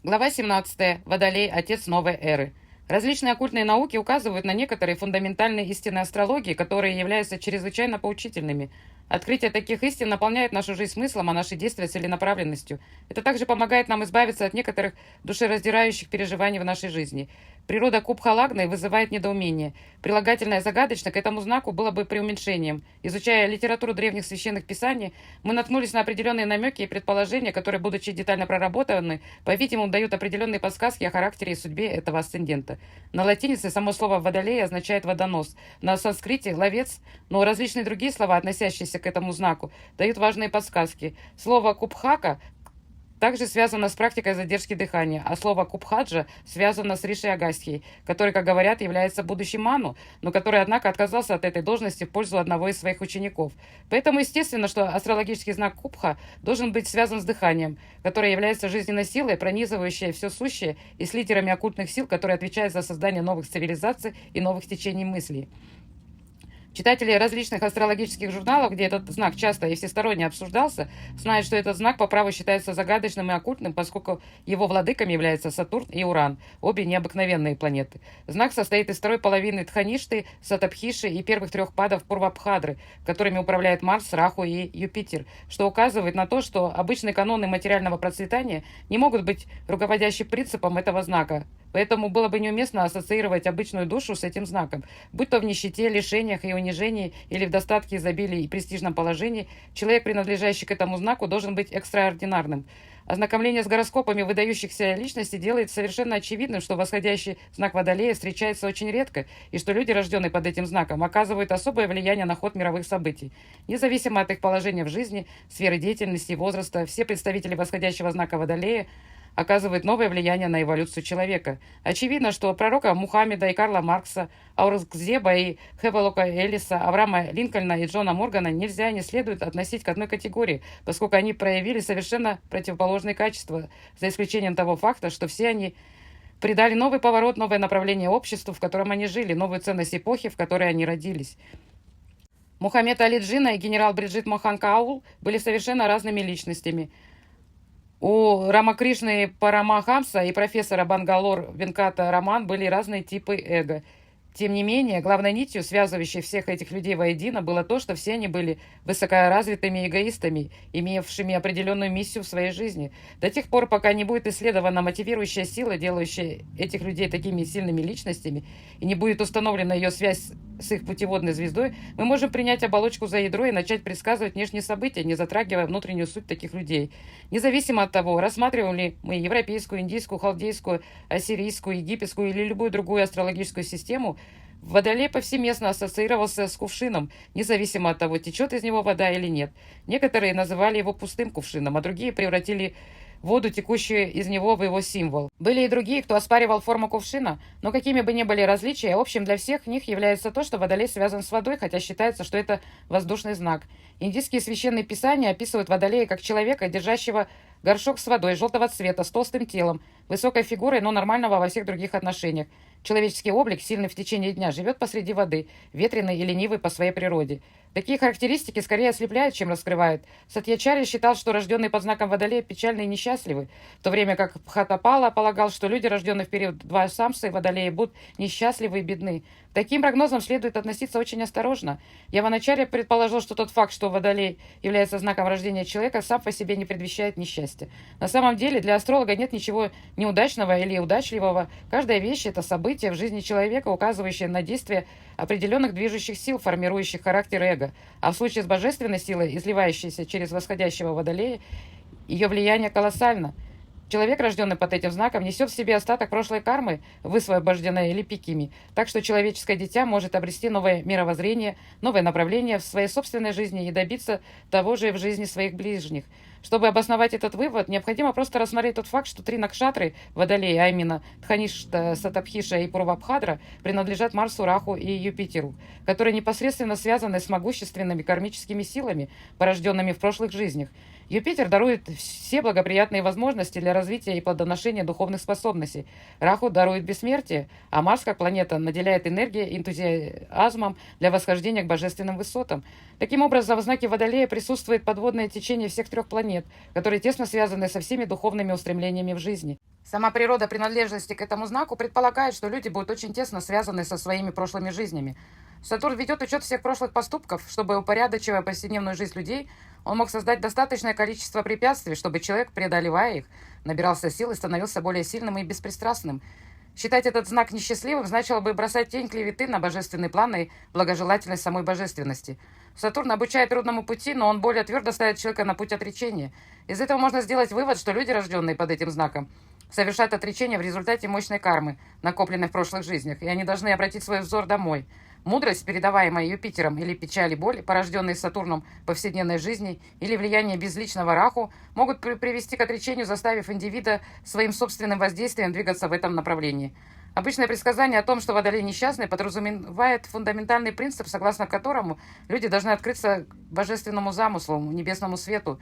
Глава 17. Водолей– отец новой эры. Различные оккультные науки указывают на некоторые фундаментальные истины астрологии, которые являются чрезвычайно поучительными. Открытие таких истин наполняет нашу жизнь смыслом, а наши действия целенаправленностью. Это также помогает нам избавиться от некоторых душераздирающих переживаний в нашей жизни. Природа Кубха-Лагны вызывает недоумение. Прилагательное «загадочно» к этому знаку было бы преуменьшением. Изучая литературу древних священных писаний, мы наткнулись на определенные намеки и предположения, которые, будучи детально проработаны, по-видимому, дают определенные подсказки о характере и судьбе этого асцендента. На латинице само слово «водолей» означает «водонос», на санскрите– «ловец», но различные другие слова, относящиеся к этому знаку, дают важные подсказки. Слово «кубхака» также связано с практикой задержки дыхания, а слово «кубхаджа» связано с Риши Агастьей, который, как говорят, является будущим ману, но который, однако, отказался от этой должности в пользу одного из своих учеников. Поэтому естественно, что астрологический знак Кубха должен быть связан с дыханием, которое является жизненной силой, пронизывающей все сущее, и с лидерами оккультных сил, которые отвечают за создание новых цивилизаций и новых течений мыслей. Читатели различных астрологических журналов, где этот знак часто и всесторонне обсуждался, знают, что этот знак по праву считается загадочным и оккультным, поскольку его владыками являются Сатурн и Уран, обе необыкновенные планеты. Знак состоит из второй половины Тханишты, Сатабхиши и первых трех падов Пурвабхадры, которыми управляют Марс, Раху и Юпитер, что указывает на то, что обычные каноны материального процветания не могут быть руководящим принципом этого знака. Поэтому было бы неуместно ассоциировать обычную душу с этим знаком. Будь то в нищете, лишениях и унижении, или в достатке, изобилии и престижном положении, человек, принадлежащий к этому знаку, должен быть экстраординарным. Ознакомление с гороскопами выдающихся личностей делает совершенно очевидным, что восходящий знак Водолея встречается очень редко, и что люди, рожденные под этим знаком, оказывают особое влияние на ход мировых событий. Независимо от их положения в жизни, сферы деятельности и возраста, все представители восходящего знака Водолея оказывает новое влияние на эволюцию человека. Очевидно, что пророка Мухаммеда и Карла Маркса, Аурангзеба и Хевелока Эллиса, Авраама Линкольна и Джона Моргана нельзя и не следует относить к одной категории, поскольку они проявили совершенно противоположные качества, за исключением того факта, что все они придали новый поворот, новое направление обществу, в котором они жили, новую ценность эпохи, в которой они родились. Мухаммед Али Джинна и генерал Бриджит Мохан Каул были совершенно разными личностями. У Рамакришны Парамахамса и профессора Бангалор Венката Раман были разные типы эго. Тем не менее, главной нитью, связывающей всех этих людей воедино, было то, что все они были высокоразвитыми эгоистами, имевшими определенную миссию в своей жизни. До тех пор, пока не будет исследована мотивирующая сила, делающая этих людей такими сильными личностями, и не будет установлена ее связь с их путеводной звездой, мы можем принять оболочку за ядро и начать предсказывать внешние события, не затрагивая внутреннюю суть таких людей. Независимо от того, рассматриваем ли мы европейскую, индийскую, халдейскую, ассирийскую, египетскую или любую другую астрологическую систему, Водолей повсеместно ассоциировался с кувшином, независимо от того, течет из него вода или нет. Некоторые называли его пустым кувшином, а другие превратили воду, текущую из него, в его символ. Были и другие, кто оспаривал форму кувшина, но какими бы ни были различия, общим для всех них является то, что Водолей связан с водой, хотя считается, что это воздушный знак. Индийские священные писания описывают Водолея как человека, держащего горшок с водой желтого цвета, с толстым телом, высокой фигурой, но нормального во всех других отношениях. Человеческий облик, сильный в течение дня, живет посреди воды, ветреный и ленивый по своей природе. Такие характеристики скорее ослепляют, чем раскрывают. Сатьячарья считал, что рожденные под знаком Водолея печальны и несчастливы, в то время как Бхатапала полагал, что люди, рожденные в период два самса и Водолея, будут несчастливы и бедны. К таким прогнозам следует относиться очень осторожно. Яваначарья предположил, что тот факт, что Водолей является знаком рождения человека, сам по себе не предвещает несчастья. На самом деле для астролога нет ничего неудачного или удачливого. Каждая вещь – это событие в жизни человека, указывающее на действие определенных движущих сил, формирующих характер эго. А в случае с божественной силой, изливающейся через восходящего Водолея, ее влияние колоссально. Человек, рожденный под этим знаком, несет в себе остаток прошлой кармы, высвобожденной липикими, так что человеческое дитя может обрести новое мировоззрение, новое направление в своей собственной жизни и добиться того же в жизни своих ближних. Чтобы обосновать этот вывод, необходимо просто рассмотреть тот факт, что три накшатры Водолея, а именно Тханишта, Сатабхиша и Пурвабхадра, принадлежат Марсу, Раху и Юпитеру, которые непосредственно связаны с могущественными кармическими силами, порожденными в прошлых жизнях. Юпитер дарует все благоприятные возможности для развития и плодоношения духовных способностей. Раху дарует бессмертие, а Марс, как планета, наделяет энергией, энтузиазмом для восхождения к божественным высотам. Таким образом, в знаке Водолея присутствует подводное течение всех трех планет, которые тесно связаны со всеми духовными устремлениями в жизни. Сама природа принадлежности к этому знаку предполагает, что люди будут очень тесно связаны со своими прошлыми жизнями. Сатурн ведет учет всех прошлых поступков, чтобы, упорядочивая повседневную жизнь людей, он мог создать достаточное количество препятствий, чтобы человек, преодолевая их, набирался сил и становился более сильным и беспристрастным. Считать этот знак несчастливым значило бы бросать тень клеветы на божественный план и благожелательность самой божественности. Сатурн обучает трудному пути, но он более твердо ставит человека на путь отречения. Из этого можно сделать вывод, что люди, рожденные под этим знаком, совершают отречение в результате мощной кармы, накопленной в прошлых жизнях, и они должны обратить свой взор домой. Мудрость, передаваемая Юпитером, или печаль и боль, порожденные Сатурном в повседневной жизни, или влияние безличного Раху, могут привести к отречению, заставив индивида своим собственным воздействием двигаться в этом направлении. Обычное предсказание о том, что Водолей несчастный, подразумевает фундаментальный принцип, согласно которому люди должны открыться божественному замыслу, небесному свету.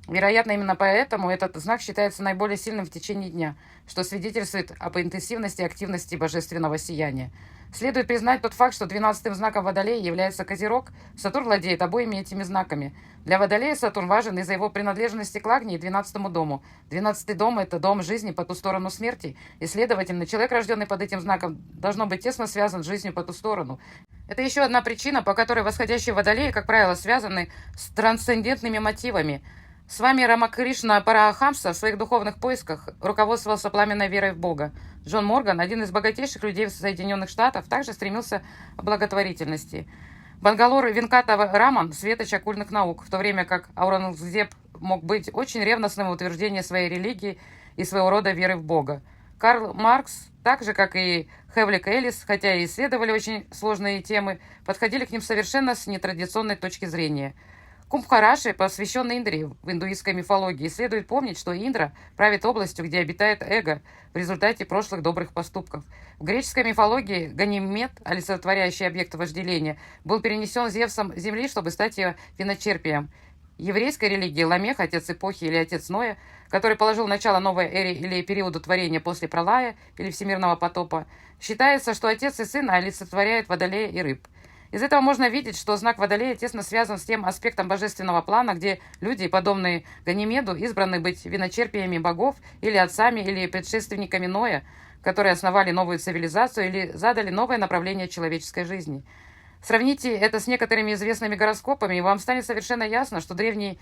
Вероятно, именно поэтому этот знак считается наиболее сильным в течение дня, что свидетельствует об интенсивности и активности божественного сияния. Следует признать тот факт, что 12-м знаком Водолея является Козерог. Сатурн владеет обоими этими знаками. Для Водолея Сатурн важен из-за его принадлежности к Лагне и 12-му дому. 12-й дом – это дом жизни по ту сторону смерти, и, следовательно, человек, рожденный под этим знаком, должно быть тесно связан с жизнью по ту сторону. Это еще одна причина, по которой восходящие Водолеи, как правило, связаны с трансцендентными мотивами. С вами Рамакришна Парахамса в своих духовных поисках руководствовался пламенной верой в Бога. Джон Морган, один из богатейших людей в Соединенных Штатах, также стремился к благотворительности. Бангалор Венката Раман – светоч оккультных наук, в то время как Аурангзеб мог быть очень ревностным в утверждении своей религии и своего рода веры в Бога. Карл Маркс, так же, как и Хевлик Эллис, хотя и исследовали очень сложные темы, подходили к ним совершенно с нетрадиционной точки зрения. Кумбхараши, посвященный Индре в индуистской мифологии, следует помнить, что Индра правит областью, где обитает эго в результате прошлых добрых поступков. В греческой мифологии Ганимед, олицетворяющий объект вожделения, был перенесен Зевсом земли, чтобы стать ее виночерпием. В еврейской религии Ламех, отец эпохи или отец Ноя, который положил начало новой эре или периоду творения после пролая или всемирного потопа, считается, что отец и сын олицетворяют водолея и рыб. Из этого можно видеть, что знак Водолея тесно связан с тем аспектом божественного плана, где люди, подобные Ганимеду, избраны быть виночерпиями богов или отцами, или предшественниками Ноя, которые основали новую цивилизацию или задали новое направление человеческой жизни. Сравните это с некоторыми известными гороскопами, и вам станет совершенно ясно, что древние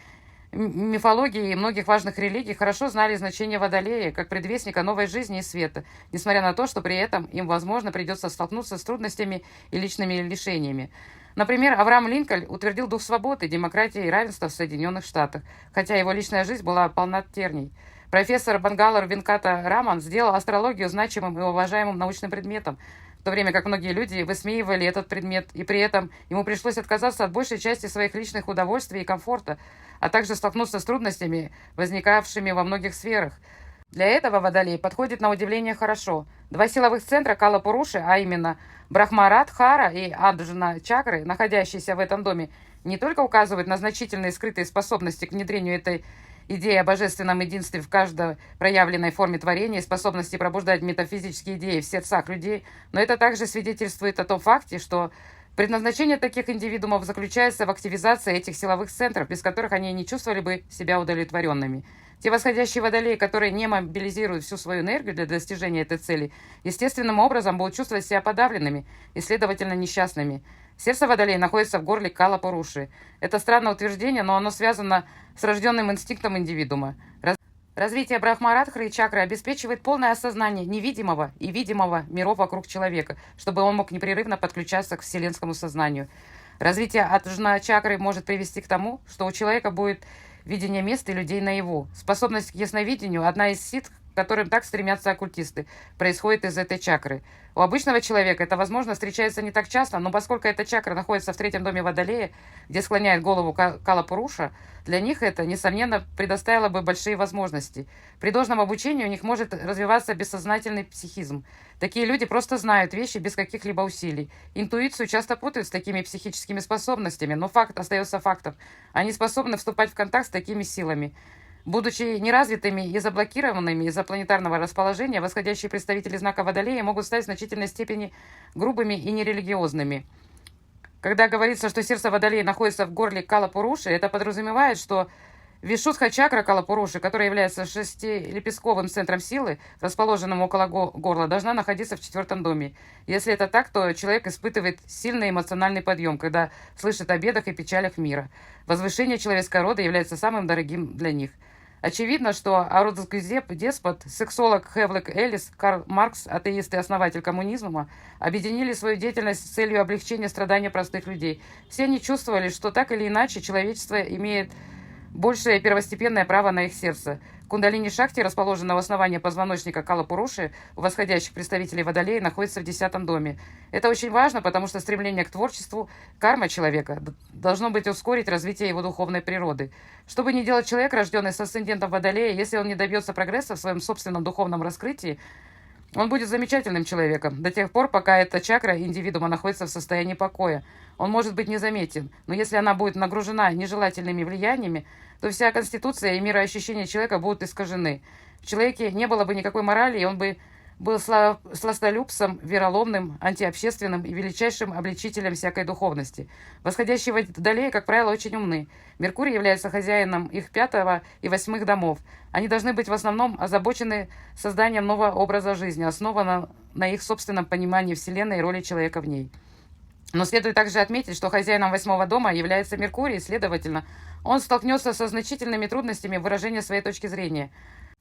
мифологии и многих важных религий хорошо знали значение Водолея как предвестника новой жизни и света, несмотря на то, что при этом им, возможно, придется столкнуться с трудностями и личными лишениями. Например, Авраам Линкольн утвердил дух свободы, демократии и равенства в Соединенных Штатах, хотя его личная жизнь была полна терний. Профессор Бангалор Венката Раман сделал астрологию значимым и уважаемым научным предметом, в то время как многие люди высмеивали этот предмет, и при этом ему пришлось отказаться от большей части своих личных удовольствий и комфорта, а также столкнуться с трудностями, возникавшими во многих сферах. Для этого Водолей подходит на удивление хорошо. Два силовых центра Кала-Пуруши, а именно Брахмарат, Хара и Аджна чакры, находящиеся в этом доме, не только указывают на значительные скрытые способности к внедрению этой идеи о божественном единстве в каждой проявленной форме творения и способности пробуждать метафизические идеи в сердцах людей, но это также свидетельствует о том факте, что предназначение таких индивидуумов заключается в активизации этих силовых центров, без которых они не чувствовали бы себя удовлетворенными. Те восходящие водолеи, которые не мобилизируют всю свою энергию для достижения этой цели, естественным образом будут чувствовать себя подавленными и, следовательно, несчастными. Сердце Водолея находится в горле Кала-Пуруши. Это странное утверждение, но оно связано с рожденным инстинктом индивидуума. Развитие Брахмарадхры и чакры обеспечивает полное осознание невидимого и видимого миров вокруг человека, чтобы он мог непрерывно подключаться к вселенскому сознанию. Развитие Аджна чакры может привести к тому, что у человека будет видение мест и людей наяву. Способность к ясновидению – одна из сит, к которым так стремятся оккультисты, происходит из этой чакры. У обычного человека это, возможно, встречается не так часто, но поскольку эта чакра находится в третьем доме Водолея, где склоняет голову Кала-Пуруша, для них это, несомненно, предоставило бы большие возможности. При должном обучении у них может развиваться бессознательный психизм. Такие люди просто знают вещи без каких-либо усилий. Интуицию часто путают с такими психическими способностями, но факт остается фактом. Они способны вступать в контакт с такими силами. Будучи неразвитыми и заблокированными из-за планетарного расположения, восходящие представители знака Водолея могут стать в значительной степени грубыми и нерелигиозными. Когда говорится, что сердце Водолея находится в горле Кала-Пуруши, это подразумевает, что Вишудха-чакра Калапуруши, которая является шестилепестковым центром силы, расположенным около горла, должна находиться в четвертом доме. Если это так, то человек испытывает сильный эмоциональный подъем, когда слышит о бедах и печалях мира. Возвышение человеческого рода является самым дорогим для них. Очевидно, что Аурангзеб, деспот, сексолог Хевлок Эллис, Карл Маркс, атеист и основатель коммунизма, объединили свою деятельность с целью облегчения страданий простых людей. Все они чувствовали, что так или иначе человечество имеет большее первостепенное право на их сердце. Кундалини-шакти, расположенная у основания позвоночника Калапуруши, у восходящих представителей Водолея, находится в 10-м доме. Это очень важно, потому что стремление к творчеству, карма человека, должно быть ускорить развитие его духовной природы. Что бы ни делал человек, рожденный с асцендентом Водолея, если он не добьется прогресса в своем собственном духовном раскрытии, он будет замечательным человеком до тех пор, пока эта чакра индивидуума находится в состоянии покоя. Он может быть незаметен, но если она будет нагружена нежелательными влияниями, то вся конституция и мироощущение человека будут искажены. В человеке не было бы никакой морали, и он бы был сластолюбцем, вероломным, антиобщественным и величайшим обличителем всякой духовности. Восходящие водолеи, как правило, очень умны. Меркурий является хозяином их 5 и 8 домов. Они должны быть в основном озабочены созданием нового образа жизни, основанного на их собственном понимании Вселенной и роли человека в ней. Но следует также отметить, что хозяином 8-го дома является Меркурий, следовательно, он столкнется со значительными трудностями в выражении своей точки зрения.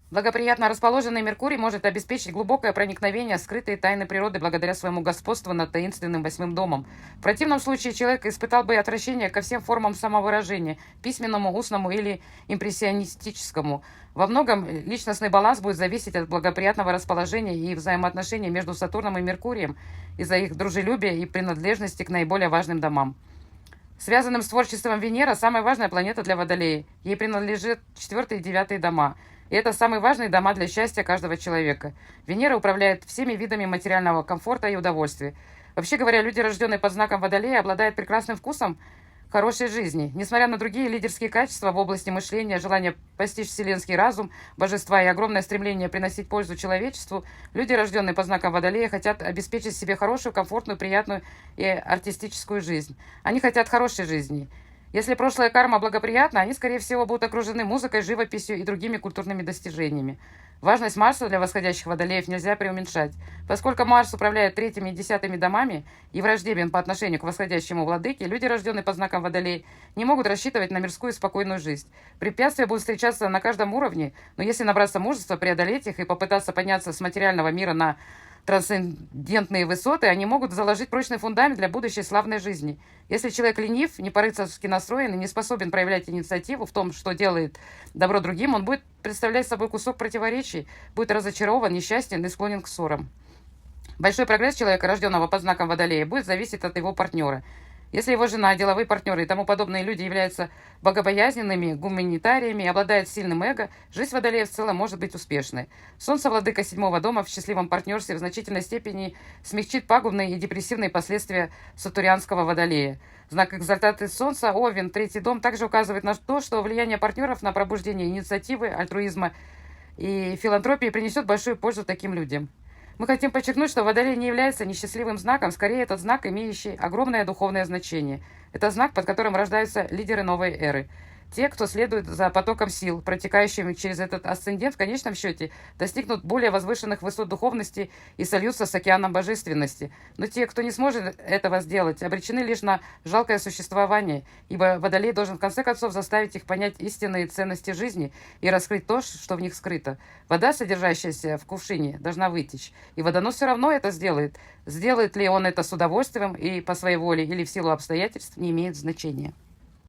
Благоприятно расположенный Меркурий может обеспечить глубокое проникновение в скрытые тайны природы благодаря своему господству над таинственным 8-м домом. В противном случае человек испытал бы отвращение ко всем формам самовыражения, письменному, устному или импрессионистическому. Во многом личностный баланс будет зависеть от благоприятного расположения и взаимоотношений между Сатурном и Меркурием из-за их дружелюбия и принадлежности к наиболее важным домам. Связанным с творчеством Венера, самая важная планета для Водолея. Ей принадлежит 4 и 9 дома. И это самые важные дома для счастья каждого человека. Венера управляет всеми видами материального комфорта и удовольствия. Вообще говоря, люди, рожденные под знаком Водолея, обладают прекрасным вкусом хорошей жизни. Несмотря на другие лидерские качества в области мышления, желание постичь вселенский разум, божества и огромное стремление приносить пользу человечеству, люди, рожденные под знаком Водолея, хотят обеспечить себе хорошую, комфортную, приятную и артистическую жизнь. Они хотят хорошей жизни. Если прошлая карма благоприятна, они, скорее всего, будут окружены музыкой, живописью и другими культурными достижениями. Важность Марса для восходящих Водолеев нельзя преуменьшать. Поскольку Марс управляет 3-м и 10-ми домами и враждебен по отношению к восходящему владыке, люди, рожденные под знаком Водолей, не могут рассчитывать на мирскую спокойную жизнь. Препятствия будут встречаться на каждом уровне, но если набраться мужества, преодолеть их и попытаться подняться с материального мира на трансцендентные высоты, они могут заложить прочный фундамент для будущей славной жизни. Если человек ленив, не по-рыцарски настроен и не способен проявлять инициативу в том, что делает добро другим, он будет представлять собой кусок противоречий, будет разочарован, несчастен и склонен к ссорам. Большой прогресс человека, рожденного под знаком Водолея, будет зависеть от его партнера. Если его жена, деловые партнеры и тому подобные люди являются богобоязненными гуманитариями и обладают сильным эго, жизнь Водолея в целом может быть успешной. Солнце, владыка 7-го дома, в счастливом партнерстве в значительной степени смягчит пагубные и депрессивные последствия сатурнианского Водолея. Знак экзальтации Солнца, Овен, 3-й дом, также указывает на то, что влияние партнеров на пробуждение инициативы, альтруизма и филантропии принесет большую пользу таким людям. Мы хотим подчеркнуть, что Водолей не является несчастливым знаком, скорее этот знак, имеющий огромное духовное значение. Это знак, под которым рождаются лидеры новой эры. Те, кто следует за потоком сил, протекающим через этот асцендент, в конечном счете достигнут более возвышенных высот духовности и сольются с океаном божественности. Но те, кто не сможет этого сделать, обречены лишь на жалкое существование, ибо Водолей должен в конце концов заставить их понять истинные ценности жизни и раскрыть то, что в них скрыто. Вода, содержащаяся в кувшине, должна вытечь, и водонос все равно это сделает. Сделает ли он это с удовольствием и по своей воле или в силу обстоятельств, не имеет значения.